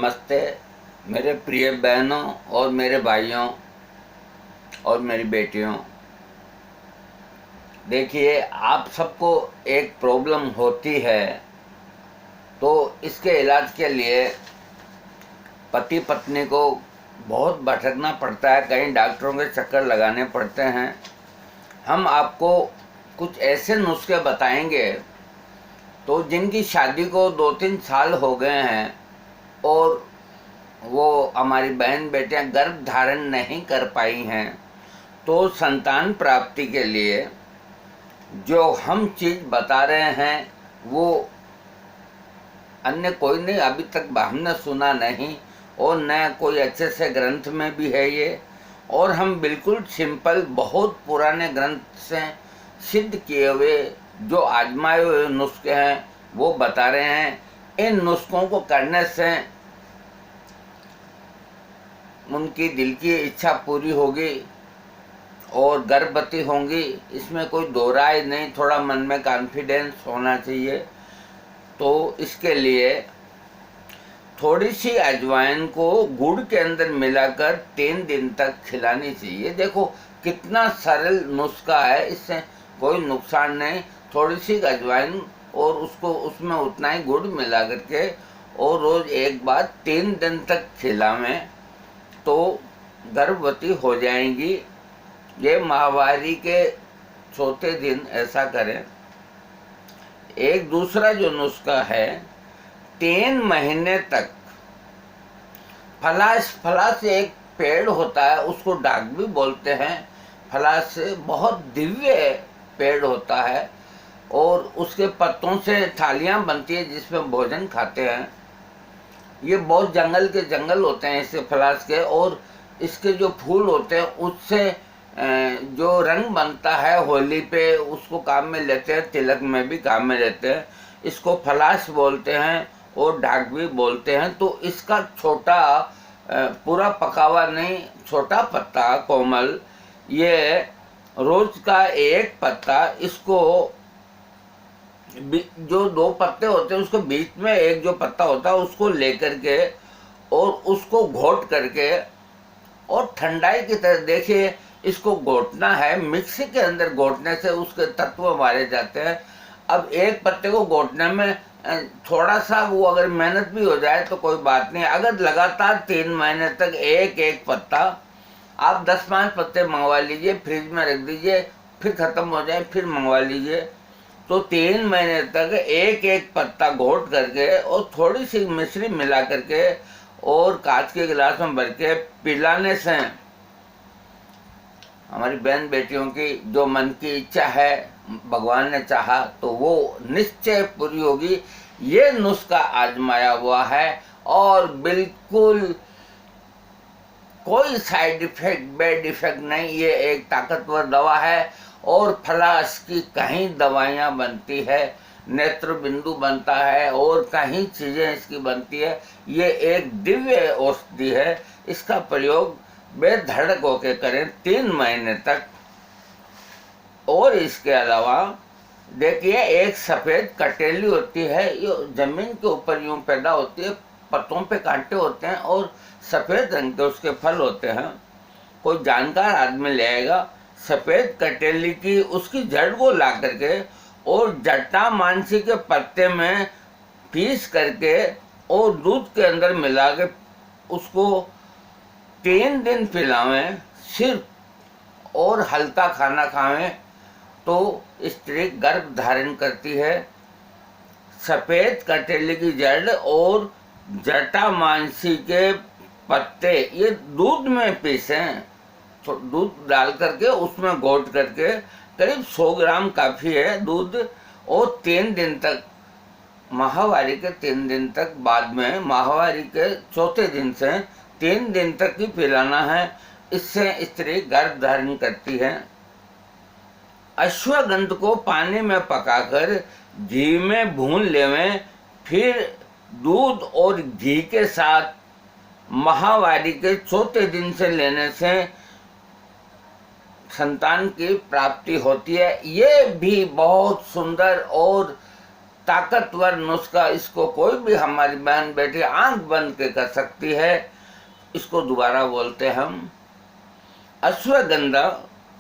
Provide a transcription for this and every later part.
नमस्ते मेरे प्रिय बहनों और मेरे भाइयों और मेरी बेटियों। देखिए, आप सबको एक प्रॉब्लम होती है, तो इसके इलाज के लिए पति पत्नी को बहुत भटकना पड़ता है, कई डॉक्टरों के चक्कर लगाने पड़ते हैं। हम आपको कुछ ऐसे नुस्खे बताएंगे तो जिनकी शादी को 2-3 साल हो गए हैं और वो हमारी बहन बेटियां गर्भ धारण नहीं कर पाई हैं, तो संतान प्राप्ति के लिए जो हम चीज़ बता रहे हैं वो अन्य कोई नहीं, अभी तक हमने सुना नहीं और न कोई अच्छे से ग्रंथ में भी है ये। और हम बिल्कुल सिंपल, बहुत पुराने ग्रंथ से सिद्ध किए हुए जो आजमाए हुए नुस्खे हैं वो बता रहे हैं। इन नुस्खों को करने से उनकी दिल की इच्छा पूरी होगी और गर्भवती होंगी, इसमें कोई दो राय नहीं। थोड़ा मन में कॉन्फिडेंस होना चाहिए। तो इसके लिए थोड़ी सी अजवाइन को गुड़ के अंदर मिलाकर 3 दिन तक खिलानी चाहिए। देखो कितना सरल नुस्खा है, इससे कोई नुकसान नहीं। थोड़ी सी अजवाइन और उसको उसमें उतना ही गुड़ मिला करके और रोज़ एक बार 3 दिन तक खिलावें तो गर्भवती हो जाएंगी। ये माहवारी के चौथे दिन ऐसा करें। एक दूसरा जो नुस्खा है, 3 महीने तक फलास एक पेड़ होता है, उसको डाक भी बोलते हैं। फलास बहुत दिव्य पेड़ होता है और उसके पत्तों से थालियां बनती है जिसमें भोजन खाते हैं। ये बहुत जंगल के जंगल होते हैं इसके फलास के, और इसके जो फूल होते हैं उससे जो रंग बनता है होली पे उसको काम में लेते हैं, तिलक में भी काम में लेते हैं। इसको फलास बोलते हैं और ढाक भी बोलते हैं। तो इसका छोटा, पूरा पका हुआ नहीं, छोटा पत्ता कोमल, ये रोज का एक पत्ता, इसको जो 2 पत्ते होते हैं उसको बीच में एक जो पत्ता होता है उसको लेकर के और उसको घोट करके और ठंडाई की तरह, देखिए इसको घोटना है। मिक्सी के अंदर घोटने से उसके तत्व मारे जाते हैं। अब एक पत्ते को घोटने में थोड़ा सा वो अगर मेहनत भी हो जाए तो कोई बात नहीं। अगर लगातार 3 महीने तक एक एक पत्ता, आप 10-5 पत्ते मंगवा लीजिए, फ्रिज में रख दीजिए, फिर ख़त्म हो जाए फिर मंगवा लीजिए। तो 3 महीने तक एक एक पत्ता घोट करके और थोड़ी सी मिश्री मिला करके और कांच के गिलास में भर के पिलाने से हमारी बहन बेटियों की जो मन की इच्छा है, भगवान ने चाहा तो वो निश्चय पूरी होगी। ये नुस्खा आजमाया हुआ है और बिल्कुल कोई साइड इफेक्ट, बैड इफेक्ट नहीं। ये एक ताकतवर दवा है और फलास की कहीं दवाइयाँ बनती है, नेत्र बिंदु बनता है और कहीं चीज़ें इसकी बनती है। ये एक दिव्य औषधि है। इसका प्रयोग बेधड़क होकर करें 3 महीने तक। और इसके अलावा देखिए, एक सफ़ेद कटेली होती है, ये ज़मीन के ऊपर यूँ पैदा होती है, पत्तों पे कांटे होते हैं और सफ़ेद रंग के उसके फल होते हैं। कोई जानकार आदमी ले आएगा, सफ़ेद कटेली की उसकी जड़ को ला करके और जटा मानसी के पत्ते में पीस करके और दूध के अंदर मिला के उसको 3 दिन पिलावें सिर्फ, और हल्का खाना खावें तो स्त्री गर्भ धारण करती है। सफ़ेद कटेली की जड़ और जटा मानसी के पत्ते ये दूध में पीसें, तो दूध डाल करके उसमें घोट करके, करीब 100 ग्राम काफ़ी है दूध, और 3 दिन तक, माहवारी के 3 दिन तक, बाद में माहवारी के चौथे दिन से 3 दिन तक ही पिलाना है। इससे स्त्री गर्भ धारण करती है। अश्वगंध को पानी में पकाकर घी में भून लेवें, फिर दूध और घी के साथ माहवारी के चौथे दिन से लेने से संतान की प्राप्ति होती है। ये भी बहुत सुंदर और ताकतवर नुस्खा, इसको कोई भी हमारी बहन बेटी आंख बंद के कर सकती है। इसको दोबारा बोलते हैं हम अश्वगंधा।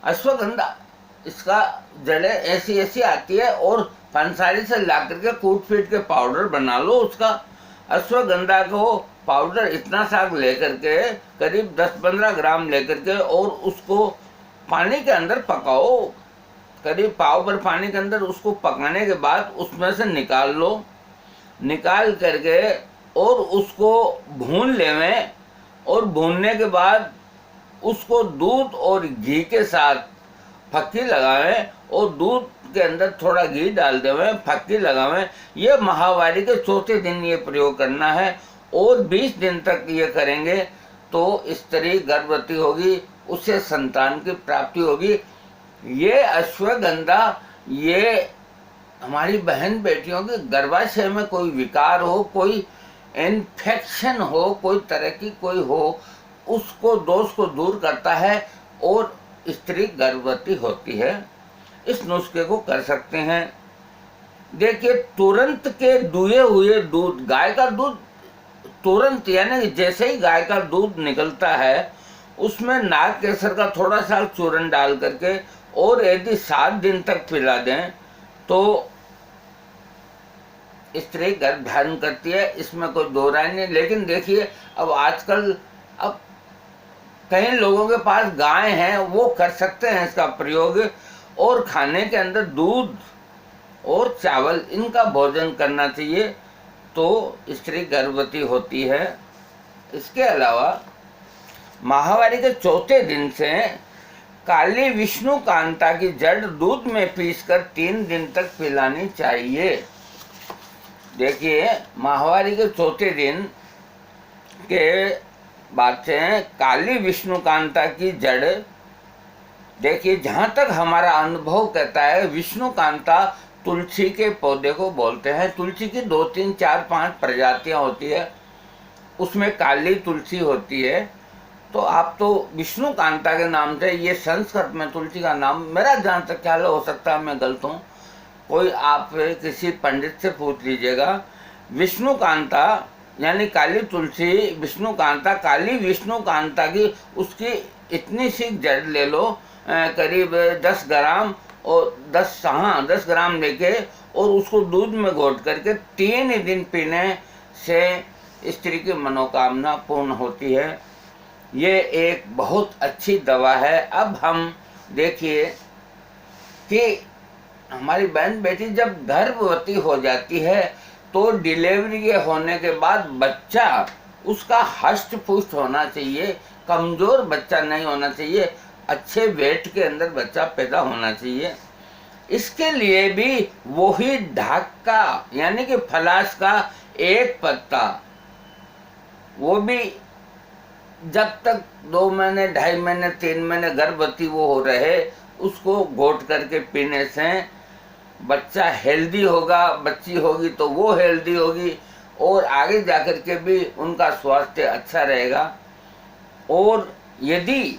अश्वगंधा इसका जड़ें ऐसी ऐसी आती है और पंसारी से ला करके कूट फीट के पाउडर बना लो उसका। अश्वगंधा को पाउडर इतना सा लेकर के करीब 10-15 ग्राम लेकर के और उसको पानी के अंदर पकाओ, करीब पाव भर पानी के अंदर उसको पकाने के बाद उसमें से निकाल लो। निकाल करके और उसको भून लेवें और भूनने के बाद उसको दूध और घी के साथ फक्की लगावें और दूध के अंदर थोड़ा घी डाल देवें, फक्की लगावें। ये माहवारी के चौथे दिन ये प्रयोग करना है और 20 दिन तक ये करेंगे तो स्त्री गर्भवती होगी, उससे संतान की प्राप्ति होगी। ये अश्वगंधा ये हमारी बहन बेटियों के गर्भाशय में कोई विकार हो, कोई इन्फेक्शन हो, कोई तरह की कोई हो, उसको दोष को दूर करता है और स्त्री गर्भवती होती है। इस नुस्खे को कर सकते हैं। देखिए तुरंत के दुहे हुए दूध, गाय का दूध तुरंत यानी जैसे ही गाय का दूध निकलता है उसमें नाग केसर का थोड़ा सा चूरन डाल करके और यदि 7 दिन तक पिला दें तो स्त्री गर्भ धारण करती है, इसमें कोई दो राय नहीं। लेकिन देखिए अब आजकल अब कई लोगों के पास गाय हैं, वो कर सकते हैं इसका प्रयोग और खाने के अंदर दूध और चावल इनका भोजन करना चाहिए तो स्त्री गर्भवती होती है। इसके अलावा माहवारी के चौथे दिन से काली विष्णु कांता की जड़ दूध में पीसकर 3 दिन तक पिलानी चाहिए। देखिए माहवारी के चौथे दिन के बाद से काली विष्णु कांता की जड़, देखिए जहाँ तक हमारा अनुभव कहता है विष्णु कांता तुलसी के पौधे को बोलते हैं। तुलसी की 2, 3, 4, 5 प्रजातियाँ होती है, उसमें काली तुलसी होती है। तो आप तो विष्णु कांता के नाम से, ये संस्कृत में तुलसी का नाम, मेरा जहाँ तक ख्याल हो सकता है मैं गलत हूँ, कोई आप किसी पंडित से पूछ लीजिएगा। विष्णु कांता यानी काली तुलसी, विष्णु कांता, काली विष्णु कांता की उसकी इतनी सी जड़ ले लो, करीब 10 ग्राम और 10 ग्राम लेके और उसको दूध में घोट करके 3 दिन पीने से स्त्री की मनोकामना पूर्ण होती है। ये एक बहुत अच्छी दवा है। अब हम देखिए कि हमारी बहन बेटी जब गर्भवती हो जाती है तो डिलीवरी के होने के बाद बच्चा उसका हष्ट पुष्ट होना चाहिए, कमज़ोर बच्चा नहीं होना चाहिए, अच्छे वेट के अंदर बच्चा पैदा होना चाहिए। इसके लिए भी वही ढाक का यानी कि फलास का एक पत्ता, वो भी जब तक 2 महीने, 2.5 महीने, 3 महीने गर्भवती वो हो रहे, उसको घोट करके पीने से बच्चा हेल्दी होगा, बच्ची होगी तो वो हेल्दी होगी और आगे जाकर के भी उनका स्वास्थ्य अच्छा रहेगा। और यदि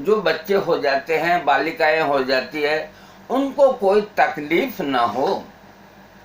जो बच्चे हो जाते हैं, बालिकाएं हो जाती है, उनको कोई तकलीफ ना हो,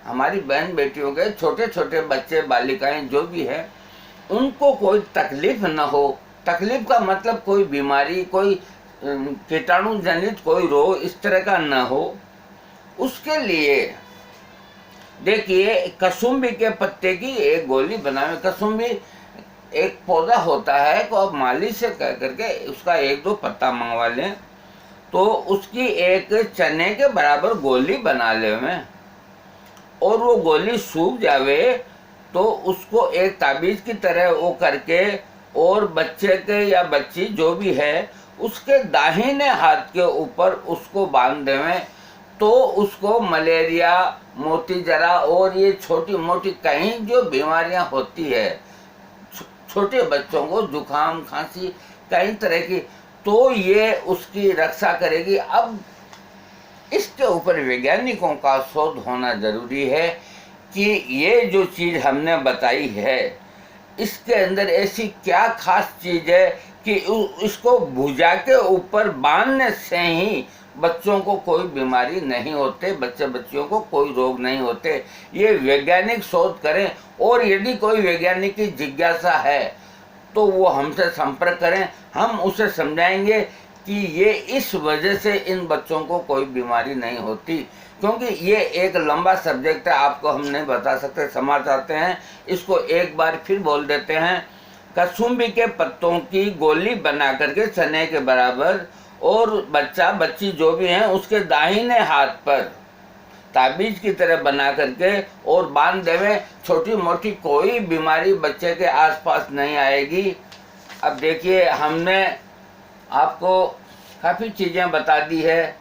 हमारी बहन बेटियों के छोटे छोटे बच्चे, बालिकाएं जो भी है, उनको कोई तकलीफ ना हो। तकलीफ का मतलब कोई बीमारी, कोई कीटाणु जनित कोई रोग इस तरह का ना हो, उसके लिए देखिए कसुम्बी के पत्ते की एक गोली बनावे। कसुम्बी एक पौधा होता है, तो आप माली से कह करके उसका 1-2 पत्ता मंगवा लें तो उसकी एक चने के बराबर गोली बना लें और वो गोली सूख जावे तो उसको एक ताबीज़ की तरह वो करके और बच्चे के या बच्ची जो भी है उसके दाहिने हाथ के ऊपर उसको बांध देवें तो उसको मलेरिया, मोती जरा और ये छोटी मोटी कहीं जो बीमारियां होती है छोटे बच्चों को, जुकाम, खांसी, कई तरह की, तो ये उसकी रक्षा करेगी। अब इसके ऊपर वैज्ञानिकों का शोध होना जरूरी है कि ये जो चीज़ हमने बताई है इसके अंदर ऐसी क्या खास चीज़ है कि इसको भुजा के ऊपर बांधने से ही बच्चों को कोई बीमारी नहीं होते, बच्चे बच्चियों को कोई रोग नहीं होते। ये वैज्ञानिक शोध करें, और यदि कोई वैज्ञानिक की जिज्ञासा है तो वो हमसे संपर्क करें, हम उसे समझाएंगे कि ये इस वजह से इन बच्चों को कोई बीमारी नहीं होती। क्योंकि ये एक लंबा सब्जेक्ट है, आपको हम नहीं बता सकते, क्षमा चाहते हैं। इसको एक बार फिर बोल देते हैं। कसूम्बी के पत्तों की गोली बना करके चने के बराबर, और बच्चा बच्ची जो भी हैं उसके दाहिने हाथ पर ताबीज की तरह बना करके और बांध देवे, छोटी मोटी कोई बीमारी बच्चे के आसपास नहीं आएगी। अब देखिए, हमने आपको काफ़ी चीज़ें बता दी है,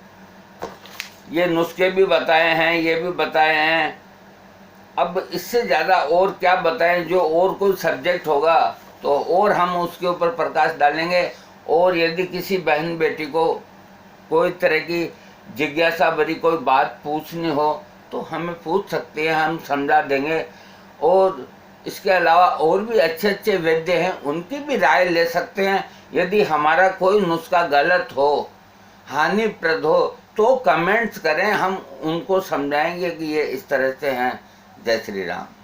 ये नुस्खे भी बताए हैं, ये भी बताए हैं। अब इससे ज़्यादा और क्या बताएं, जो और कोई सब्जेक्ट होगा तो और हम उसके ऊपर प्रकाश डालेंगे। और यदि किसी बहन बेटी को कोई तरह की जिज्ञासा भरी कोई बात पूछनी हो तो हमें पूछ सकते हैं, हम समझा देंगे। और इसके अलावा और भी अच्छे अच्छे वैद्य हैं, उनकी भी राय ले सकते हैं। यदि हमारा कोई नुस्खा गलत हो, हानिप्रद हो, तो कमेंट्स करें, हम उनको समझाएंगे कि ये इस तरह से हैं। जय श्री राम।